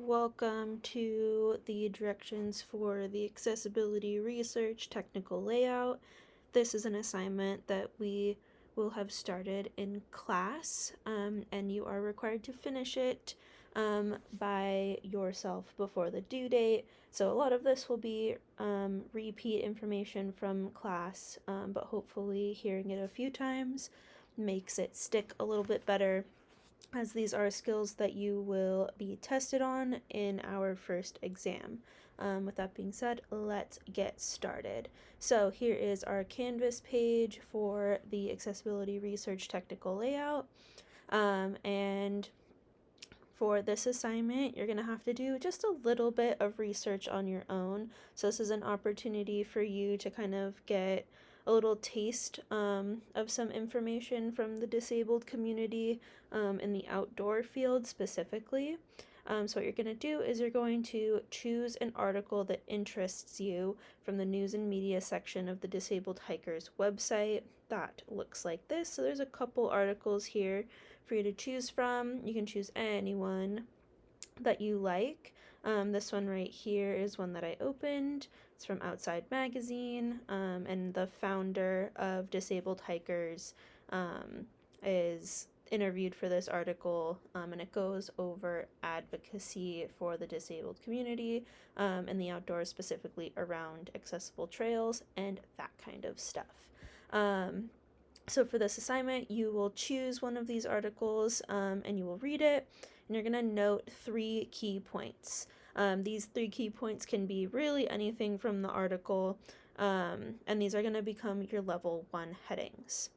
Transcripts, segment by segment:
welcome to the directions for the accessibility research technical layout. This is an assignment that we will have started in class, and you are required to finish it by yourself before the due date. So a lot of this will be repeat information from class, but hopefully hearing it a few times makes it stick a little bit better, as these are skills that you will be tested on in our first exam. With that being said, let's get started. So here is our Canvas page for the Accessibility Research Technical Layout. And for this assignment, you're going to have to do just a little bit of research on your own. So this is an opportunity for you to kind of get a little taste of some information from the disabled community in the outdoor field specifically. So what you're going to do is you're going to choose an article that interests you from the news and media section of the Disabled Hikers website. That looks like this. So there's a couple articles here for you to choose from. You can choose any one that you like. This one right here is one that I opened. It's from Outside Magazine, and the founder of Disabled Hikers is interviewed for this article, and it goes over advocacy for the disabled community and the outdoors, specifically around accessible trails and that kind of stuff. So for this assignment, you will choose one of these articles and you will read it, and you're going to note 3 key points. These 3 key points can be really anything from the article, and these are going to become your level 1 headings.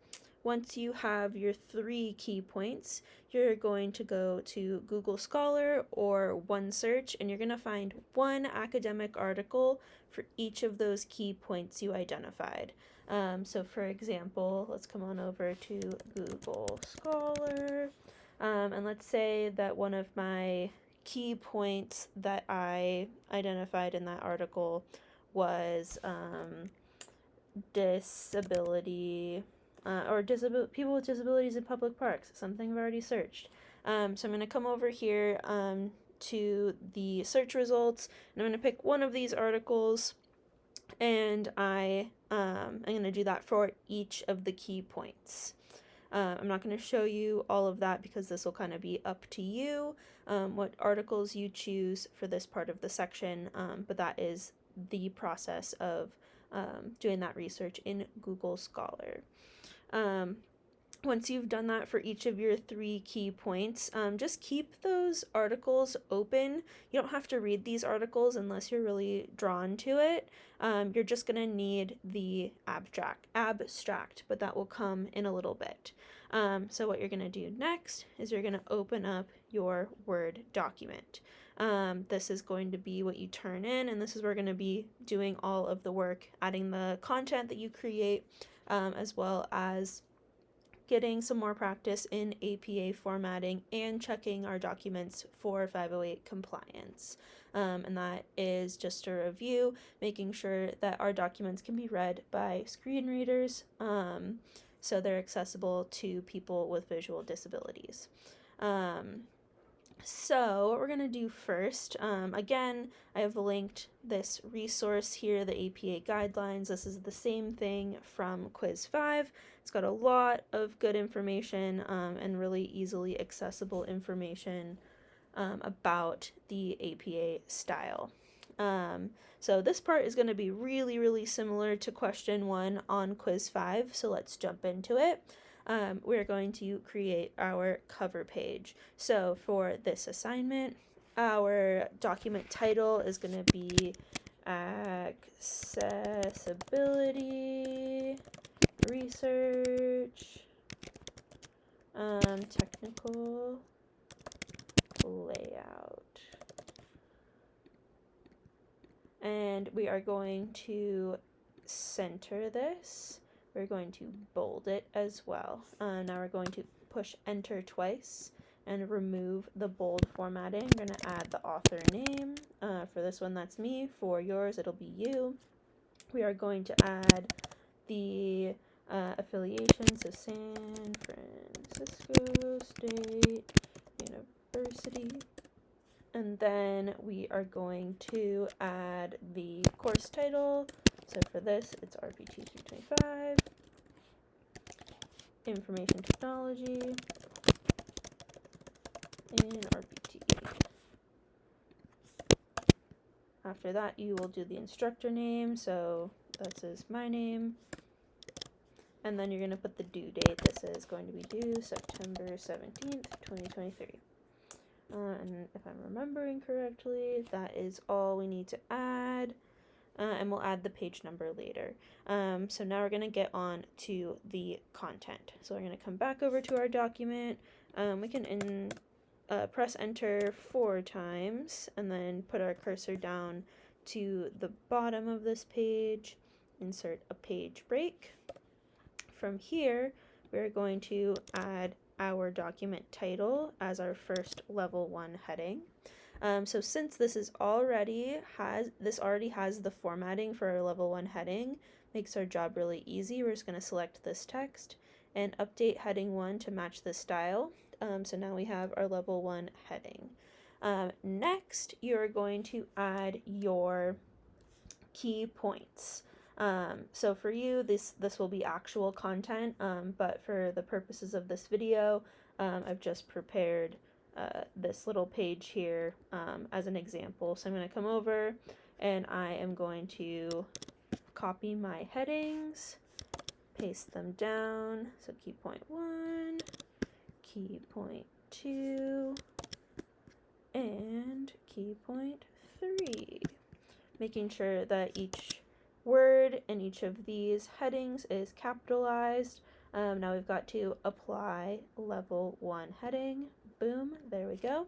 Once you have your 3 key points, you're going to go to Google Scholar or OneSearch, and you're going to find one academic article for each of those key points you identified. So for example, let's come on over to Google Scholar, and let's say that one of my key points that I identified in that article was disability, or people with disabilities in public parks, something I've already searched. So I'm going to come over here to the search results, and I'm going to pick one of these articles, and I'm going to do that for each of the key points. I'm not going to show you all of that because this will kind of be up to you, what articles you choose for this part of the section, but that is the process of doing that research in Google Scholar. Once you've done that for each of your 3 key points, just keep those articles open. You don't have to read these articles unless you're really drawn to it. You're just going to need the abstract, but that will come in a little bit. So what you're going to do next is you're going to open up your Word document. This is going to be what you turn in, and this is where we're going to be doing all of the work, adding the content that you create, as well as getting some more practice in APA formatting and checking our documents for 508 compliance. And that is just a review, making sure that our documents can be read by screen readers, so they're accessible to people with visual disabilities. So what we're going to do first, again, I have linked this resource here, the APA guidelines. This is the same thing from Quiz 5. It's got a lot of good information and really easily accessible information about the APA style. So this part is going to be really, really similar to question 1 on Quiz 5, so let's jump into it. We're going to create our cover page. So for this assignment, our document title is going to be Accessibility Research Technical Layout. And we are going to center this. We're going to bold it as well. Now we're going to push enter twice and remove the bold formatting. We're going to add the author name. For this one, that's me. For yours, it'll be you. We are going to add the affiliation, so San Francisco State University. And then we are going to add the course title. So for this, it's RPT 325, Information Technology, and RPT. After that, you will do the instructor name, so that says my name. And then you're going to put the due date. This is going to be due September 17th, 2023. And if I'm remembering correctly, that is all we need to add. And we'll add the page number later. So now we're going to get on to the content. So we're going to come back over to our document. We can press enter 4 times and then put our cursor down to the bottom of this page, insert a page break. From here, we're going to add our document title as our first level 1 heading. So since this already has the formatting for our level 1 heading, makes our job really easy. We're just going to select this text and update heading 1 to match the style. So now we have our level 1 heading. Next, you're going to add your key points. So for you, this will be actual content, but for the purposes of this video, I've just prepared this little page here as an example. So I'm going to come over and I am going to copy my headings, paste them down. So key point 1, key point 2, and key point 3. Making sure that each word in each of these headings is capitalized. Now we've got to apply level 1 heading. Boom, there we go.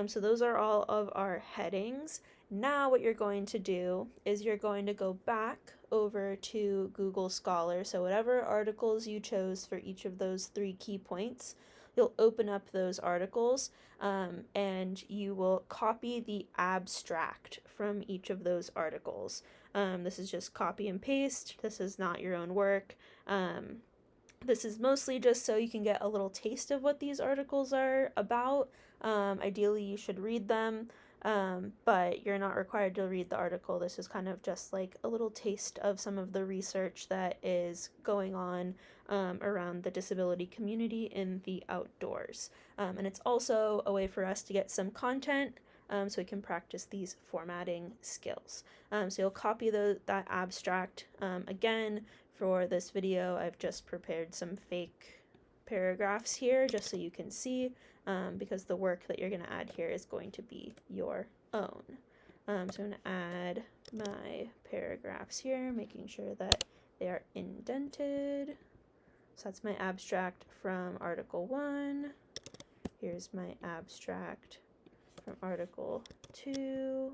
So those are all of our headings. Now what you're going to do is you're going to go back over to Google Scholar. So whatever articles you chose for each of those 3 key points, you'll open up those articles and you will copy the abstract from each of those articles. This is just copy and paste. This is not your own work. This is mostly just so you can get a little taste of what these articles are about. Ideally, you should read them, but you're not required to read the article. This is kind of just like a little taste of some of the research that is going on around the disability community in the outdoors. And it's also a way for us to get some content so we can practice these formatting skills. So you'll copy that abstract. Again, for this video, I've just prepared some fake paragraphs here just so you can see, because the work that you're going to add here is going to be your own. So I'm going to add my paragraphs here, making sure that they are indented. So that's my abstract from Article 1. Here's my abstract from Article 2.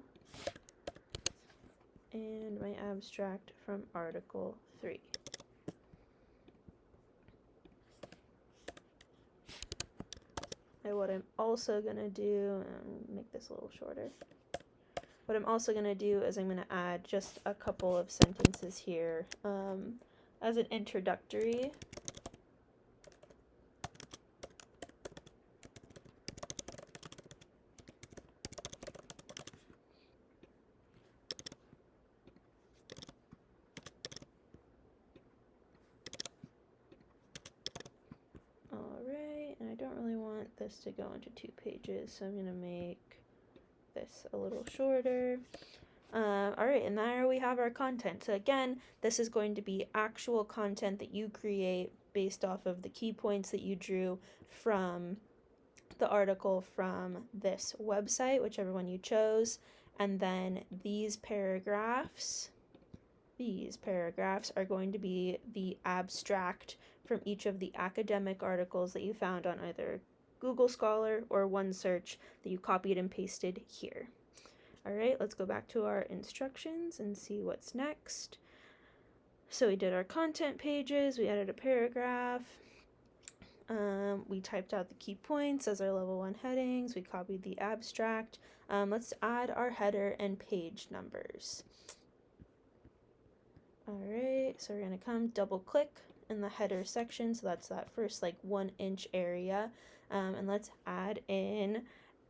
And my abstract from Article 3. And what I'm also going to do, make this a little shorter. What I'm also going to do is I'm going to add just a couple of sentences here as an introductory. Alright, and I don't really want this to go into 2 pages, so I'm going to make this a little shorter. Alright, and there we have our content. So again, this is going to be actual content that you create based off of the key points that you drew from the article from this website, whichever one you chose. And then these paragraphs are going to be the abstract from each of the academic articles that you found on either Google Scholar or OneSearch that you copied and pasted here. All right, let's go back to our instructions and see what's next. So we did our content pages, we added a paragraph, we typed out the key points as our level 1 headings, we copied the abstract. Let's add our header and page numbers. All right, so we're going to come double click in the header section, so that's that first like 1-inch area, and let's add in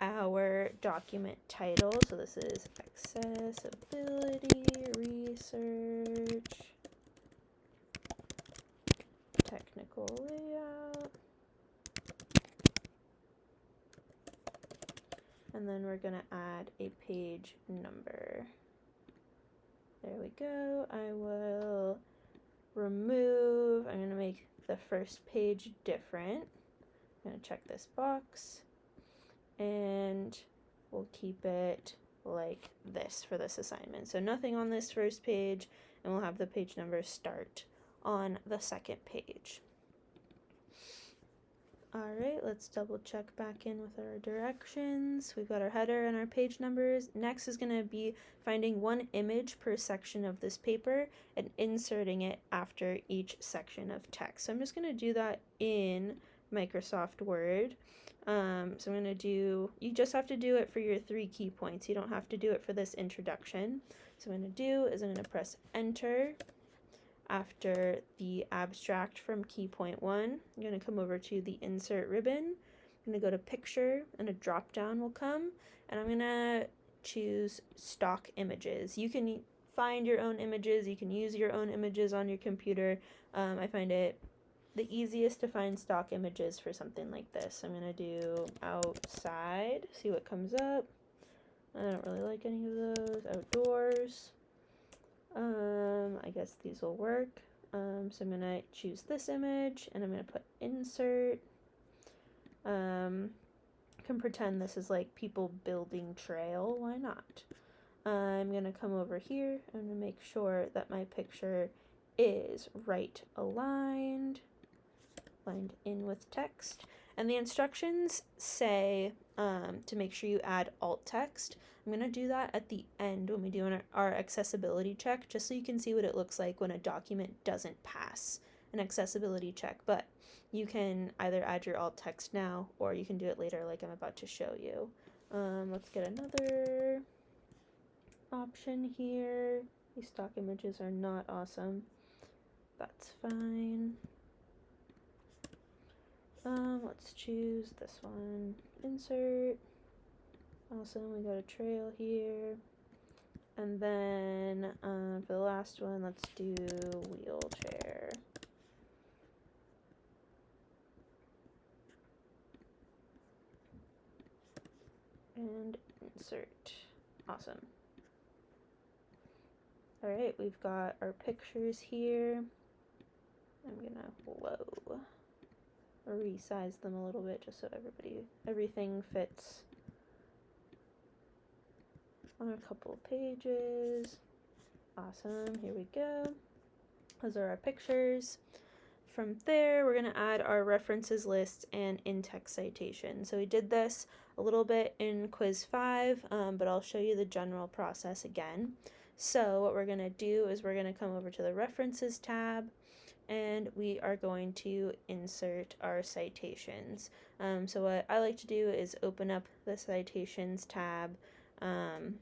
our document title. So this is Accessibility Research Technical Layout. And then we're going to add a page number. There we go. I will remove, I'm going to make the first page different. I'm going to check this box, and we'll keep it like this for this assignment. So nothing on this first page, and we'll have the page number start on the second page. All right, let's double check back in with our directions. We've got our header and our page numbers. Next is going to be finding one image per section of this paper and inserting it after each section of text. So I'm just going to do that in Microsoft Word. So I'm going to do, you just have to do it for your 3 key points. You don't have to do it for this introduction. So what I'm going to do is I'm going to press enter. After the abstract from key point 1, I'm going to come over to the insert ribbon. I'm going to go to picture, and a drop down will come, and I'm going to choose stock images. You can find your own images, you can use your own images on your computer. I find it the easiest to find stock images for something like this. I'm going to do outside, see what comes up. I don't really like any of those. Outdoors. I guess these will work. So I'm going to choose this image, and I'm going to put insert. Can pretend this is like people building trail. Why not? I'm going to come over here. I'm going to make sure that my picture is right aligned in with text. And the instructions say to make sure you add alt text. I'm going to do that at the end when we do our accessibility check, just so you can see what it looks like when a document doesn't pass an accessibility check. But you can either add your alt text now, or you can do it later like I'm about to show you. Let's get another option here. These stock images are not awesome. That's fine. Let's choose this one. Insert. Awesome, we got a trail here. And then for the last one, let's do wheelchair. And insert. Awesome. All right, we've got our pictures here. I'm gonna, resize them a little bit just so everything fits on a couple of pages. Awesome, here we go. Those are our pictures. From there, we're going to add our references list and in-text citation. So we did this a little bit in quiz 5, but I'll show you the general process again. So what we're going to do is we're going to come over to the references tab, and we are going to insert our citations. So what I like to do is open up the citations tab, and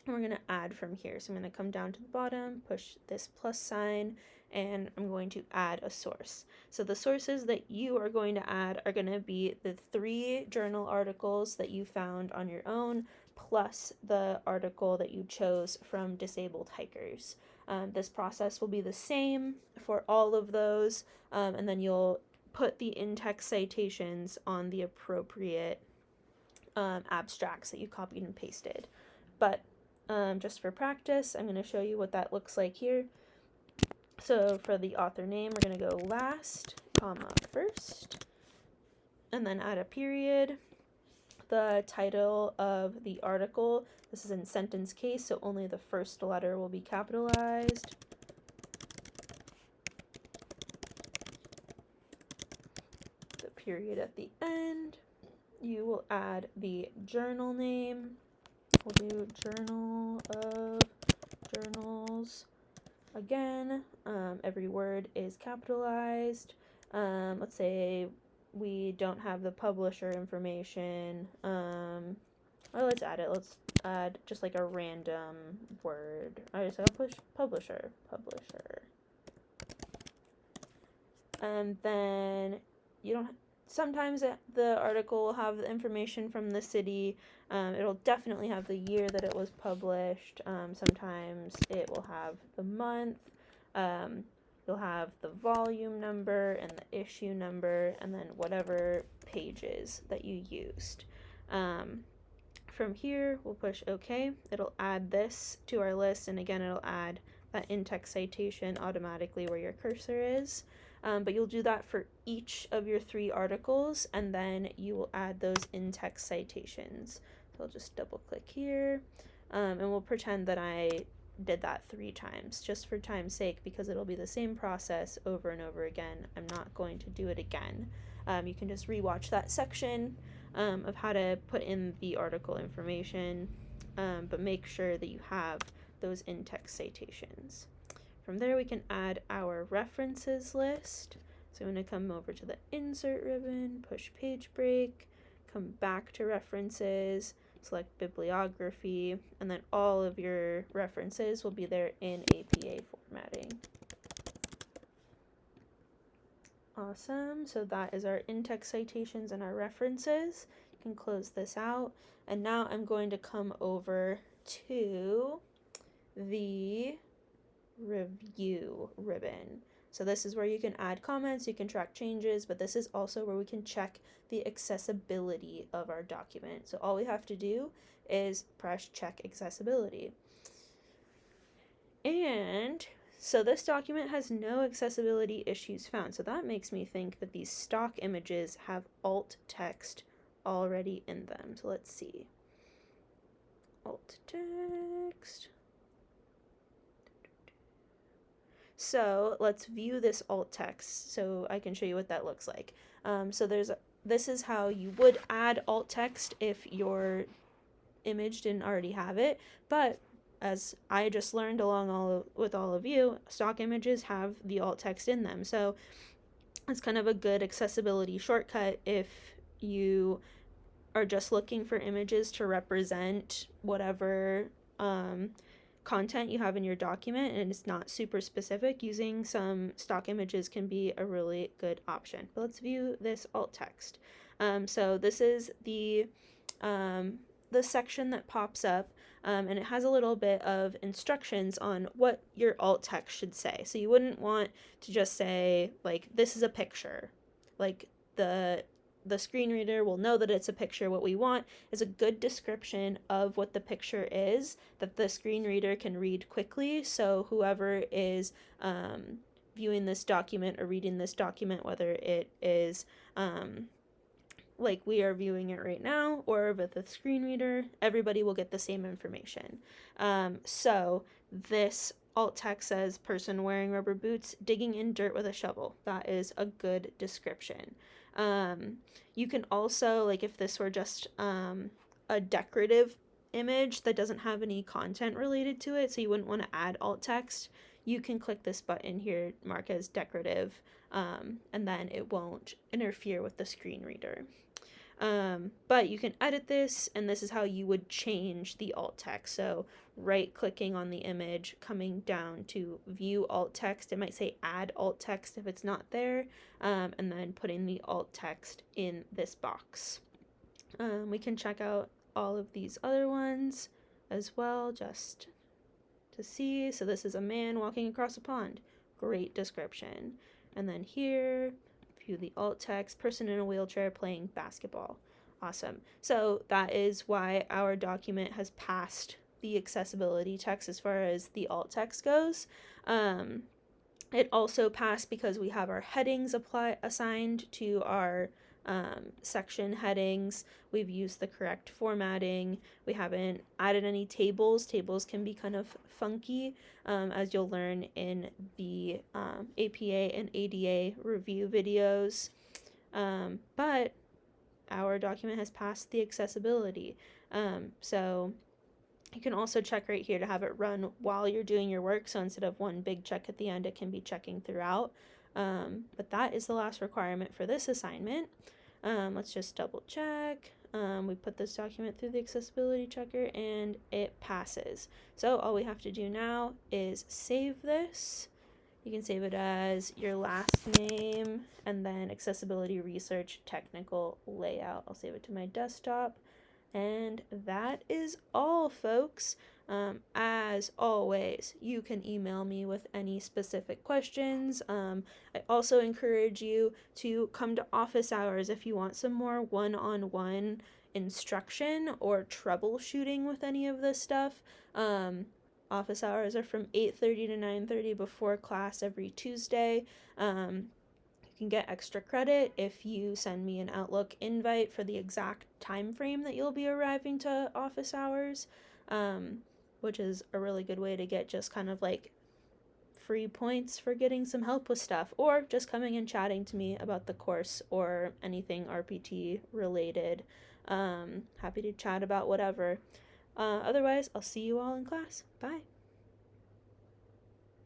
we're going to add from here. So I'm going to come down to the bottom, push this plus sign, and I'm going to add a source. So the sources that you are going to add are going to be the 3 journal articles that you found on your own, plus the article that you chose from Disabled Hikers. This process will be the same for all of those, and then you'll put the in-text citations on the appropriate abstracts that you copied and pasted. But just for practice, I'm going to show you what that looks like here. So for the author name, we're going to go last, comma, first, and then add a period. The title of the article, this is in sentence case, so only the first letter will be capitalized. The period at the end. You will add the journal name. We'll do Journal of Journals. Again, every word is capitalized. Let's say we don't have the publisher information. Or let's add it. Let's add just like a random word. I just gotta push publisher. And then you don't sometimes the article will have the information from the city. It'll definitely have the year that it was published. Sometimes it will have the month. Um, you'll have the volume number and the issue number, and then whatever pages that you used. From here, we'll push OK. It'll add this to our list, and again, it'll add that in-text citation automatically where your cursor is. But you'll do that for each of your 3 articles, and then you will add those in-text citations. So I'll just double click here, and we'll pretend that I did that 3 times, just for time's sake, because it'll be the same process over and over again. I'm not going to do it again. You can just rewatch that section of how to put in the article information, but make sure that you have those in-text citations. From there, we can add our references list. So I'm going to come over to the insert ribbon, push page break, come back to references, select bibliography, and then all of your references will be there in APA formatting. Awesome. So that is our in-text citations and our references. You can close this out. And now I'm going to come over to the review ribbon. So this is where you can add comments, you can track changes, but this is also where we can check the accessibility of our document. So all we have to do is press check accessibility. And so this document has no accessibility issues found. So that makes me think that these stock images have alt text already in them. So let's see. Alt text. So let's view this alt text so I can show you what that looks like. This is how you would add alt text if your image didn't already have it, but as I just learned with all of you, stock images have the alt text in them. So it's kind of a good accessibility shortcut if you are just looking for images to represent whatever content you have in your document and it's not super specific. Using some stock images can be a really good option. But let's view this alt text. So this is the section that pops up, and it has a little bit of instructions on what your alt text should say. So you wouldn't want to just say, like, this is a picture. Like, the screen reader will know that it's a picture. What we want is a good description of what the picture is that the screen reader can read quickly. So whoever is viewing this document or reading this document, whether it is like we are viewing it right now or with the screen reader, everybody will get the same information. So this alt text says person wearing rubber boots digging in dirt with a shovel. That is a good description. You can also, like if this were just a decorative image that doesn't have any content related to it, so you wouldn't want to add alt text, you can click this button here, mark as decorative, and then it won't interfere with the screen reader. But you can edit this, and this is how you would change the alt text. So right-clicking on the image, coming down to view alt text. It might say add alt text if it's not there, and then putting the alt text in this box. We can check out all of these other ones as well, just to see. So this is a man walking across a pond. Great description. And then here, view the alt text, person in a wheelchair playing basketball. Awesome. So that is why our document has passed the accessibility text as far as the alt text goes. It also passed because we have our headings assigned to our section headings. We've used the correct formatting. We haven't added any tables. Tables can be kind of funky, as you'll learn in the APA and ADA review videos. But our document has passed the accessibility. So you can also check right here to have it run while you're doing your work. So instead of one big check at the end, it can be checking throughout. But that is the last requirement for this assignment. Let's just double check. We put this document through the accessibility checker and it passes. So all we have to do now is save this You can save it as your last name and then accessibility research technical layout. I'll save it to my desktop. And that is all, folks. As always, you can email me with any specific questions. I also encourage you to come to office hours if you want some more one-on-one instruction or troubleshooting with any of this stuff. Office hours are from 8:30 to 9:30 before class every Tuesday. You can get extra credit if you send me an Outlook invite for the exact time frame that you'll be arriving to office hours, which is a really good way to get just kind of like free points for getting some help with stuff, or just coming and chatting to me about the course or anything RPT related. Happy to chat about whatever. Otherwise, I'll see you all in class. Bye.